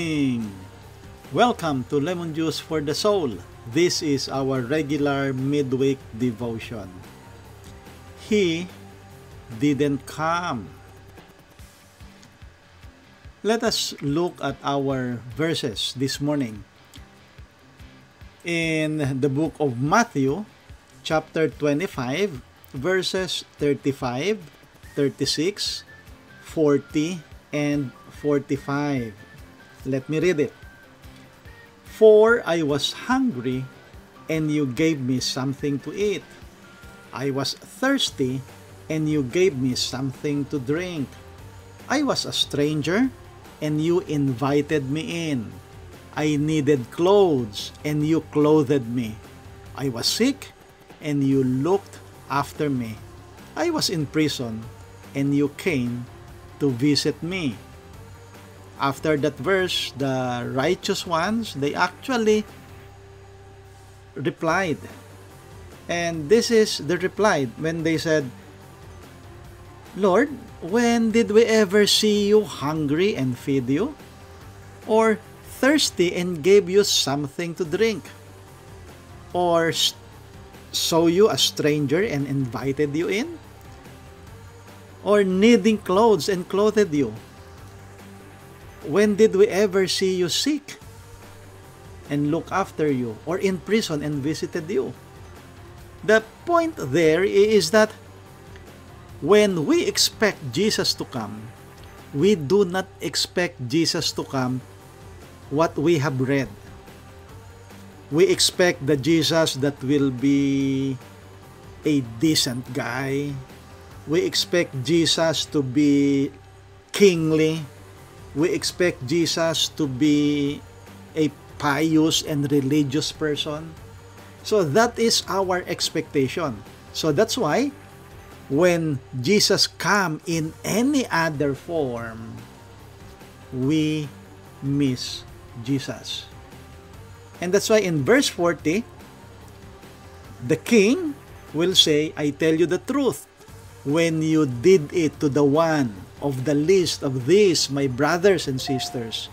morning! Welcome to Lemon Juice for the Soul. This is our regular midweek devotion. He didn't come. Let us look at our verses this morning. In the book of Matthew, chapter 25, verses 35, 36, 40, and 45. Let me read it. For I was hungry, and you gave me something to eat. I was thirsty, and you gave me something to drink. I was a stranger, and you invited me in. I needed clothes, and you clothed me. I was sick, and you looked after me. I was in prison, and you came to visit me. After that verse, the righteous ones, they actually replied. And this is the reply when they said, Lord, when did we ever see you hungry and feed you? Or thirsty and gave you something to drink? Or saw you a stranger and invited you in? Or needing clothes and clothed you? When did we ever see you sick and look after you, or in prison and visited you? The point there is that when we expect Jesus to come, we do not expect Jesus to come what we have read. We expect the Jesus that will be a decent guy. We expect Jesus to be kingly. We expect Jesus to be a pious and religious person. So that is our expectation. So that's why when Jesus come in any other form, we miss Jesus. And that's why in verse 40, the king will say, I tell you the truth, when you did it to the one of the least of these, my brothers and sisters,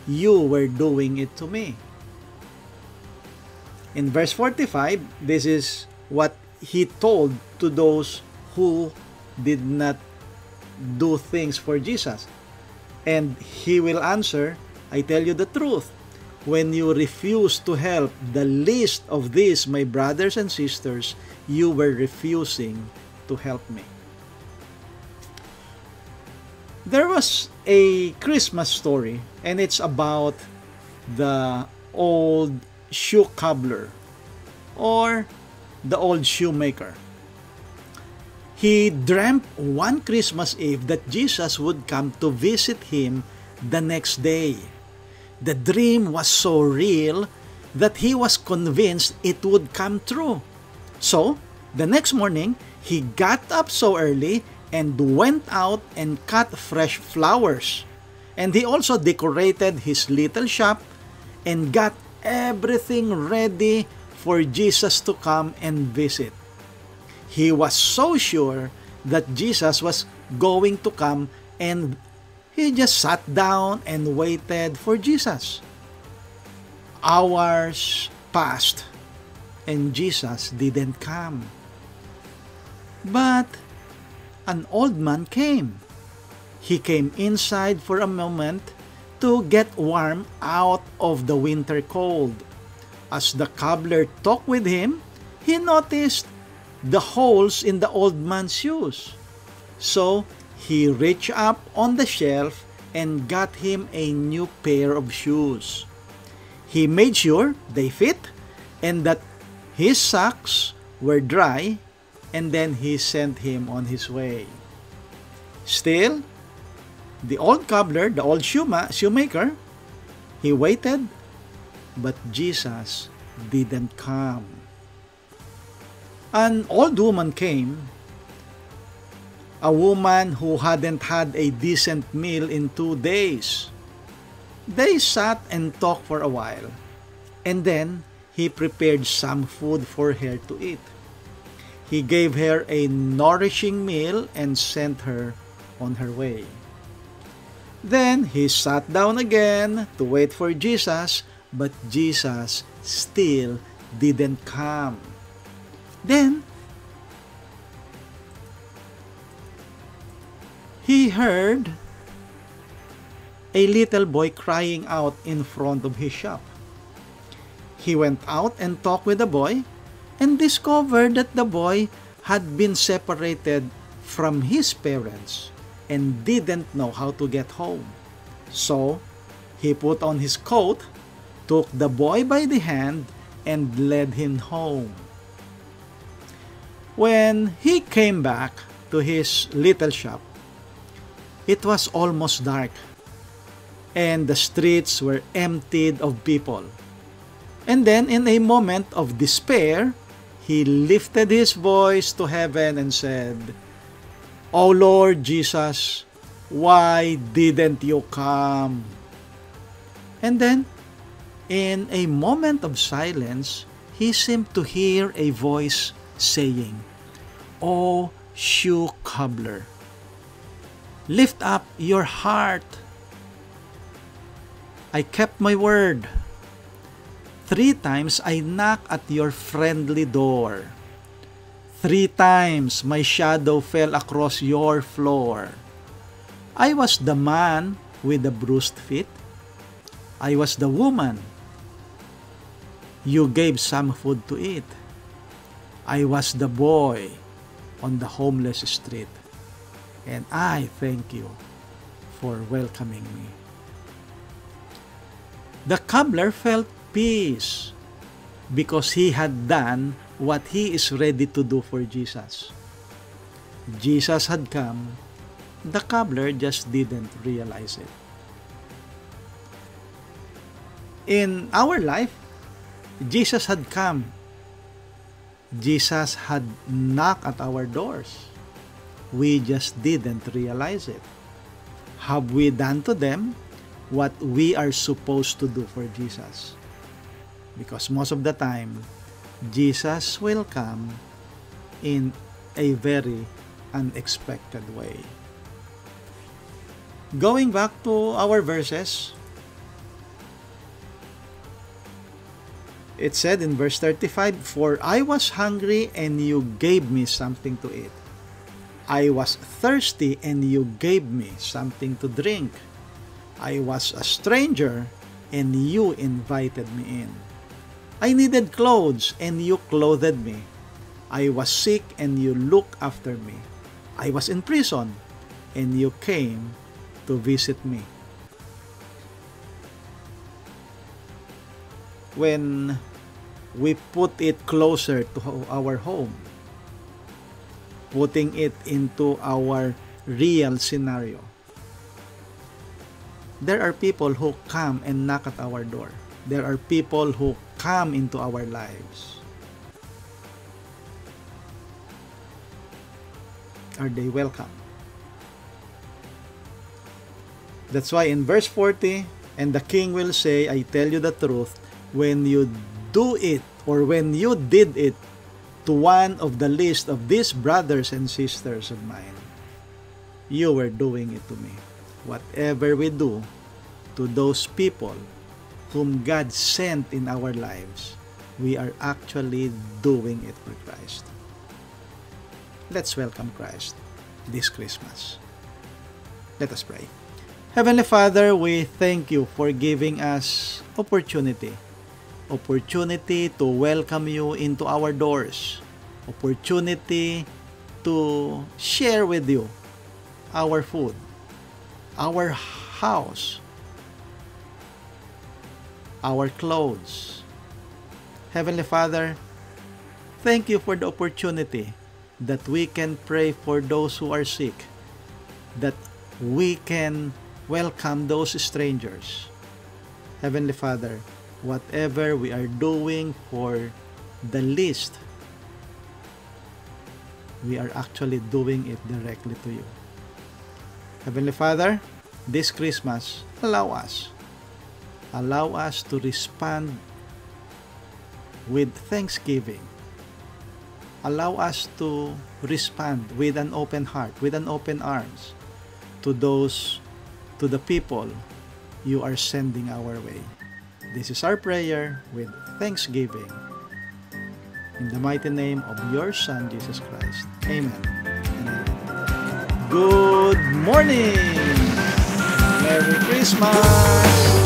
you were doing it to me. In verse 45, this is what he told to those who did not do things for Jesus. And he will answer, I tell you the truth, when you refuse to help the least of these, my brothers and sisters, you were refusing to help me. There was a Christmas story, and it's about the old shoe cobbler or the old shoemaker. He dreamt one Christmas Eve that Jesus would come to visit him the next day. The dream was so real that he was convinced it would come true. So, the next morning, he got up so early and went out and cut fresh flowers. And he also decorated his little shop and got everything ready for Jesus to come and visit. He was so sure that Jesus was going to come, and he just sat down and waited for Jesus. Hours passed and Jesus didn't come. But an old man came. He came inside for a moment to get warm out of the winter cold. As the cobbler talked with him, he noticed the holes in the old man's shoes. So he reached up on the shelf and got him a new pair of shoes. He made sure they fit and that his socks were dry, and then he sent him on his way. Still, the old cobbler, the old shoemaker, he waited, but Jesus didn't come. An old woman came, a woman who hadn't had a decent meal in 2 days. They sat and talked for a while, and then he prepared some food for her to eat. He gave her a nourishing meal and sent her on her way. Then he sat down again to wait for Jesus, but Jesus still didn't come. Then he heard a little boy crying out in front of his shop. He went out and talked with the boy and discovered that the boy had been separated from his parents and didn't know how to get home. So he put on his coat, took the boy by the hand, and led him home. When he came back to his little shop, it was almost dark, and the streets were emptied of people. And then, in a moment of despair, he lifted his voice to heaven and said, "O Lord Jesus, why didn't you come?" And then, in a moment of silence, he seemed to hear a voice saying, "O shoe cobbler, lift up your heart. I kept my word. 3 times I knocked at your friendly door. 3 times my shadow fell across your floor. I was the man with the bruised feet. I was the woman you gave some food to eat. I was the boy on the homeless street. And I thank you for welcoming me." The cobbler felt peace because he had done what he is ready to do for Jesus. Jesus had come. The cobbler just didn't realize it. In our life, Jesus had come. Jesus had knocked at our doors. We just didn't realize it. Have we done to them what we are supposed to do for Jesus? Because most of the time, Jesus will come in a very unexpected way. Going back to our verses, it said in verse 35, "For I was hungry and you gave me something to eat. I was thirsty and you gave me something to drink. I was a stranger and you invited me in. I needed clothes and you clothed me. I was sick and you looked after me. I was in prison and you came to visit me." When we put it closer to our home, putting it into our real scenario, there are people who come and knock at our door. There are people who come into our lives. Are they welcome? That's why in verse 40, "And the king will say, I tell you the truth, when you do it, or when you did it to one of the least of these brothers and sisters of mine, you were doing it to me." Whatever we do to those people whom God sent in our lives, we are actually doing it for Christ. Let's welcome Christ this Christmas. Let us pray. Heavenly Father, we thank you for giving us opportunity to welcome you into our doors, opportunity to share with you our food, our house, our clothes. Heavenly Father, thank you for the opportunity that we can pray for those who are sick, that we can welcome those strangers. Heavenly Father, whatever we are doing for the least, we are actually doing it directly to you. Heavenly Father, this Christmas, allow us to respond with thanksgiving. Allow us to respond with an open heart, with an open arms to those to the people you are sending our way. This is our prayer with thanksgiving. In the mighty name of your Son, Jesus Christ. Amen. And amen. Good morning! Merry Christmas!